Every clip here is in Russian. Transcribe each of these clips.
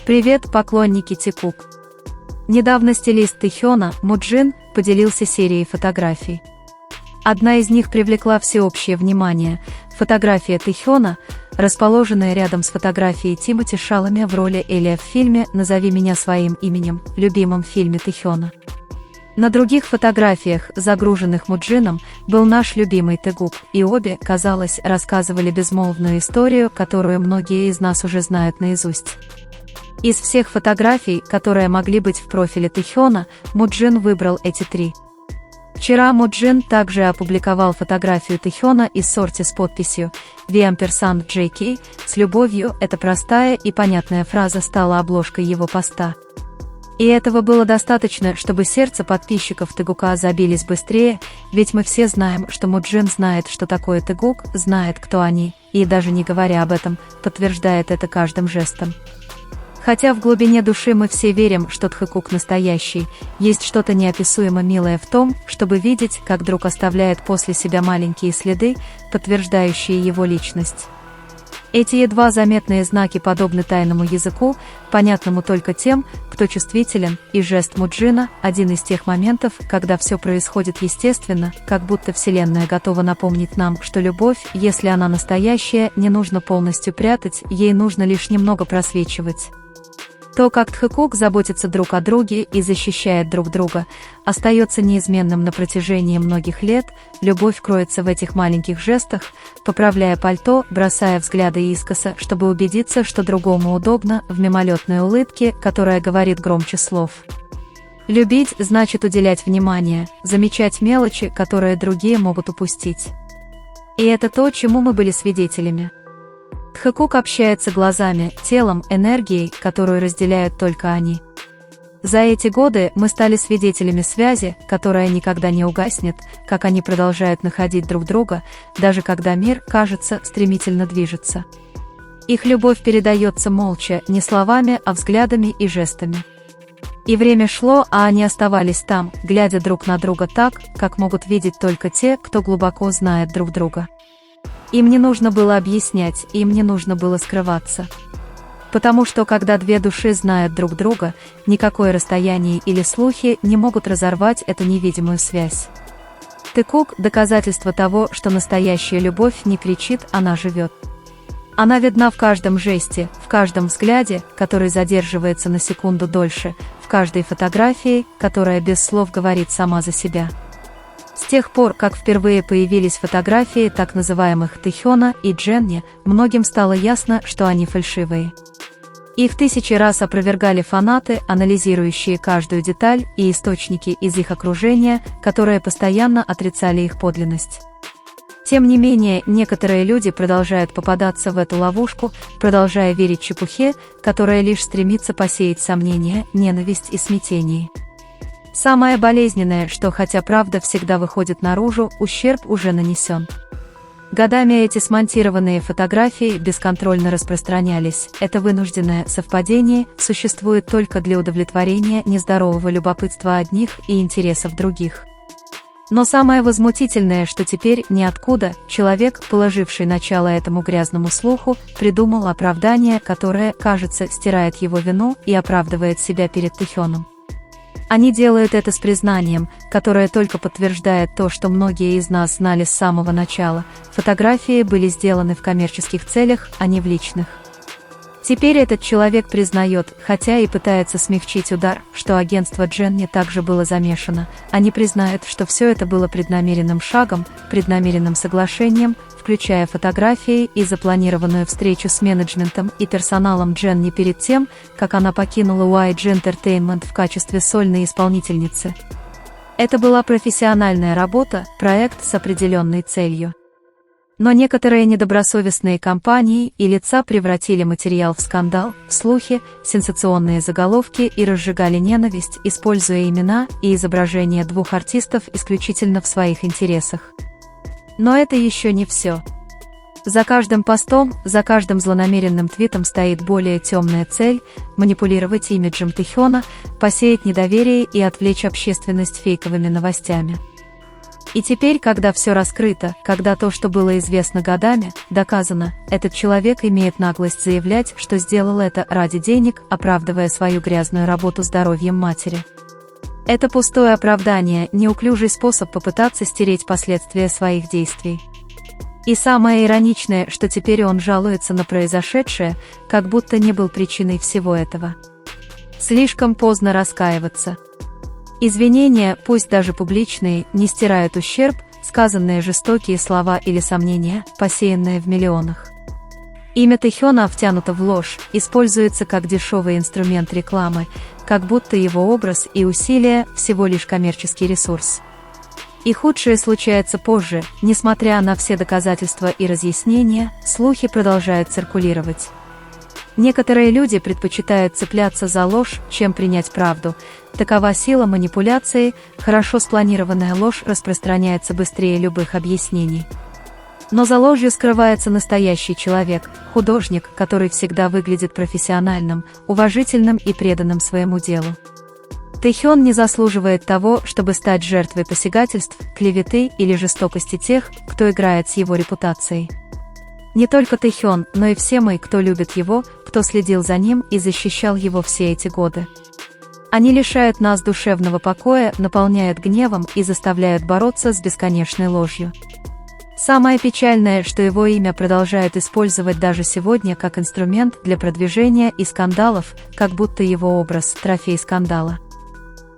Привет, поклонники Taekook! Недавно стилист Taehyuna, Муджин, поделился серией фотографий. Одна из них привлекла всеобщее внимание. Фотография Taehyuna, расположенная рядом с фотографией Тимоти Шаламе в роли Элия в фильме «Назови меня своим именем», любимом фильме Taehyuna. На других фотографиях, загруженных Муджином, был наш любимый Taekook, и обе, казалось, рассказывали безмолвную историю, которую многие из нас уже знают наизусть. Из всех фотографий, которые могли быть в профиле Taehyuna, Муджин выбрал эти три. Вчера Муджин также опубликовал фотографию Taehyuna из сорти с подписью V&JK с любовью. Эта простая и понятная фраза стала обложкой его поста. И этого было достаточно, чтобы сердца подписчиков Taekook забились быстрее, ведь мы все знаем, что Муджин знает, что такое Taekook, знает, кто они, и даже не говоря об этом, подтверждает это каждым жестом. Хотя в глубине души мы все верим, что Taekook настоящий, есть что-то неописуемо милое в том, чтобы видеть, как друг оставляет после себя маленькие следы, подтверждающие его личность. Эти едва заметные знаки подобны тайному языку, понятному только тем, кто чувствителен, и жест Муджина – один из тех моментов, когда все происходит естественно, как будто Вселенная готова напомнить нам, что любовь, если она настоящая, не нужно полностью прятать, ей нужно лишь немного просвечивать. То, как Taekook заботится друг о друге и защищает друг друга, остается неизменным на протяжении многих лет. Любовь кроется в этих маленьких жестах, поправляя пальто, бросая взгляды искоса, чтобы убедиться, что другому удобно, в мимолетной улыбке, которая говорит громче слов. Любить значит уделять внимание, замечать мелочи, которые другие могут упустить. И это то, чему мы были свидетелями. Taekook общается глазами, телом, энергией, которую разделяют только они. За эти годы мы стали свидетелями связи, которая никогда не угаснет, как они продолжают находить друг друга, даже когда мир, кажется, стремительно движется. Их любовь передается молча, не словами, а взглядами и жестами. И время шло, а они оставались там, глядя друг на друга так, как могут видеть только те, кто глубоко знает друг друга. Им не нужно было объяснять, им не нужно было скрываться. Потому что когда две души знают друг друга, никакое расстояние или слухи не могут разорвать эту невидимую связь. Taekook – доказательство того, что настоящая любовь не кричит, она живет. Она видна в каждом жесте, в каждом взгляде, который задерживается на секунду дольше, в каждой фотографии, которая без слов говорит сама за себя. С тех пор, как впервые появились фотографии так называемых Taehyuna и Jennie, многим стало ясно, что они фальшивые. Их тысячи раз опровергали фанаты, анализирующие каждую деталь, и источники из их окружения, которые постоянно отрицали их подлинность. Тем не менее, некоторые люди продолжают попадаться в эту ловушку, продолжая верить чепухе, которая лишь стремится посеять сомнения, ненависть и смятение. Самое болезненное, что хотя правда всегда выходит наружу, ущерб уже нанесен. Годами эти смонтированные фотографии бесконтрольно распространялись. Это вынужденное совпадение существует только для удовлетворения нездорового любопытства одних и интересов других. Но самое возмутительное, что теперь ниоткуда человек, положивший начало этому грязному слуху, придумал оправдание, которое, кажется, стирает его вину и оправдывает себя перед Taehyuna. Они делают это с признанием, которое только подтверждает то, что многие из нас знали с самого начала. Фотографии были сделаны в коммерческих целях, а не в личных. Теперь этот человек признает, хотя и пытается смягчить удар, что агентство Jennie также было замешано. Они признают, что все это было преднамеренным шагом, преднамеренным соглашением, включая фотографии и запланированную встречу с менеджментом и персоналом Jennie перед тем, как она покинула YG Entertainment в качестве сольной исполнительницы. Это была профессиональная работа, проект с определенной целью. Но некоторые недобросовестные компании и лица превратили материал в скандал, в слухи, сенсационные заголовки и разжигали ненависть, используя имена и изображения двух артистов исключительно в своих интересах. Но это еще не все. За каждым постом, за каждым злонамеренным твитом стоит более темная цель – манипулировать имиджем Taehyuna, посеять недоверие и отвлечь общественность фейковыми новостями. И теперь, когда все раскрыто, когда то, что было известно годами, доказано, этот человек имеет наглость заявлять, что сделал это ради денег, оправдывая свою грязную работу здоровьем матери. Это пустое оправдание, неуклюжий способ попытаться стереть последствия своих действий. И самое ироничное, что теперь он жалуется на произошедшее, как будто не был причиной всего этого. Слишком поздно раскаиваться. Извинения, пусть даже публичные, не стирают ущерб, сказанные жестокие слова или сомнения, посеянные в миллионах. Имя Тэхёна втянуто в ложь, используется как дешевый инструмент рекламы, как будто его образ и усилия – всего лишь коммерческий ресурс. И худшее случается позже, несмотря на все доказательства и разъяснения, слухи продолжают циркулировать. Некоторые люди предпочитают цепляться за ложь, чем принять правду. Такова сила манипуляции, хорошо спланированная ложь распространяется быстрее любых объяснений. Но за ложью скрывается настоящий человек, художник, который всегда выглядит профессиональным, уважительным и преданным своему делу. Тэхён не заслуживает того, чтобы стать жертвой посягательств, клеветы или жестокости тех, кто играет с его репутацией. Не только Тэхён, но и все мы, кто любит его, кто следил за ним и защищал его все эти годы. Они лишают нас душевного покоя, наполняют гневом и заставляют бороться с бесконечной ложью. Самое печальное, что его имя продолжают использовать даже сегодня как инструмент для продвижения и скандалов, как будто его образ – трофей скандала.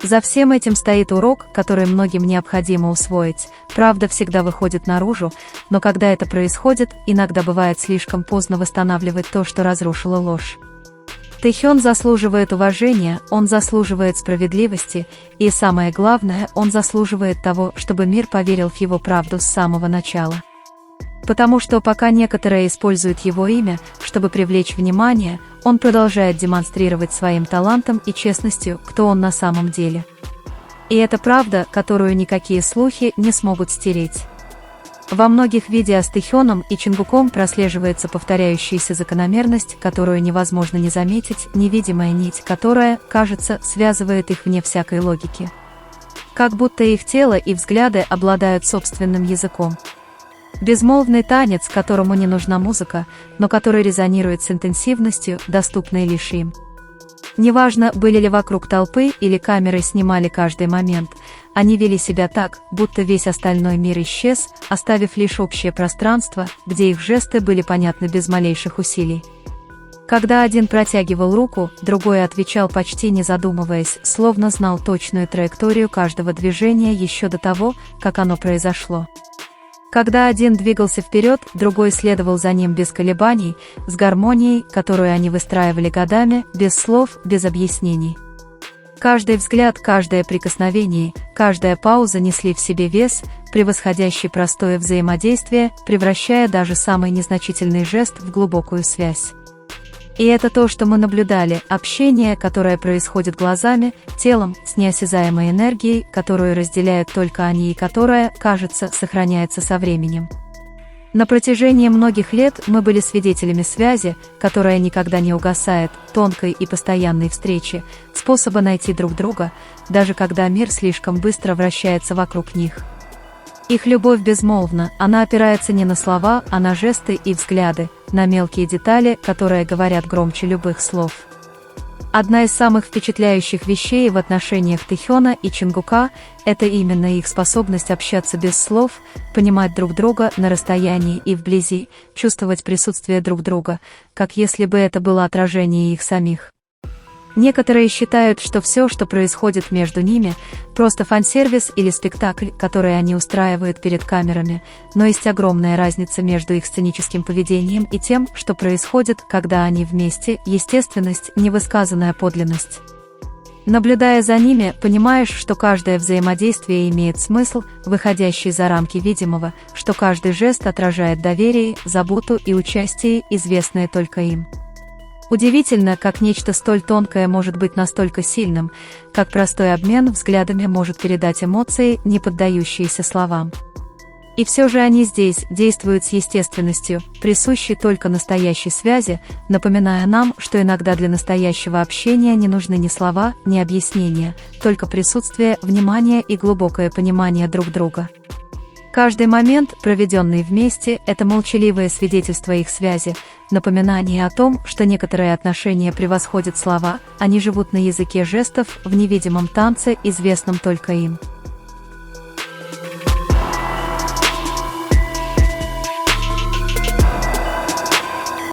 За всем этим стоит урок, который многим необходимо усвоить. Правда всегда выходит наружу, но когда это происходит, иногда бывает слишком поздно восстанавливать то, что разрушила ложь. Тэхён заслуживает уважения, он заслуживает справедливости, и самое главное, он заслуживает того, чтобы мир поверил в его правду с самого начала. Потому что пока некоторые используют его имя, чтобы привлечь внимание, он продолжает демонстрировать своим талантом и честностью, кто он на самом деле. И это правда, которую никакие слухи не смогут стереть. Во многих видео с Тэхёном и Чингуком прослеживается повторяющаяся закономерность, которую невозможно не заметить, невидимая нить, которая, кажется, связывает их вне всякой логики. Как будто их тело и взгляды обладают собственным языком. Безмолвный танец, которому не нужна музыка, но который резонирует с интенсивностью, доступной лишь им. Неважно, были ли вокруг толпы или камеры снимали каждый момент, они вели себя так, будто весь остальной мир исчез, оставив лишь общее пространство, где их жесты были понятны без малейших усилий. Когда один протягивал руку, другой отвечал почти не задумываясь, словно знал точную траекторию каждого движения еще до того, как оно произошло. Когда один двигался вперед, другой следовал за ним без колебаний, с гармонией, которую они выстраивали годами, без слов, без объяснений. Каждый взгляд, каждое прикосновение, каждая пауза несли в себе вес, превосходящий простое взаимодействие, превращая даже самый незначительный жест в глубокую связь. И это то, что мы наблюдали, общение, которое происходит глазами, телом, с неосязаемой энергией, которую разделяют только они и которая, кажется, сохраняется со временем. На протяжении многих лет мы были свидетелями связи, которая никогда не угасает, тонкой и постоянной встречи, способа найти друг друга, даже когда мир слишком быстро вращается вокруг них. Их любовь безмолвна, она опирается не на слова, а на жесты и взгляды, на мелкие детали, которые говорят громче любых слов. Одна из самых впечатляющих вещей в отношениях Тэхёна и Чингука – это именно их способность общаться без слов, понимать друг друга на расстоянии и вблизи, чувствовать присутствие друг друга, как если бы это было отражение их самих. Некоторые считают, что все, что происходит между ними, просто фан-сервис или спектакль, который они устраивают перед камерами, но есть огромная разница между их сценическим поведением и тем, что происходит, когда они вместе, естественность, невысказанная подлинность. Наблюдая за ними, понимаешь, что каждое взаимодействие имеет смысл, выходящий за рамки видимого, что каждый жест отражает доверие, заботу и участие, известное только им. Удивительно, как нечто столь тонкое может быть настолько сильным, как простой обмен взглядами может передать эмоции, не поддающиеся словам. И все же они здесь действуют с естественностью, присущей только настоящей связи, напоминая нам, что иногда для настоящего общения не нужны ни слова, ни объяснения, только присутствие, внимание и глубокое понимание друг друга. Каждый момент, проведенный вместе, это молчаливое свидетельство их связи, напоминание о том, что некоторые отношения превосходят слова, они живут на языке жестов, в невидимом танце, известном только им.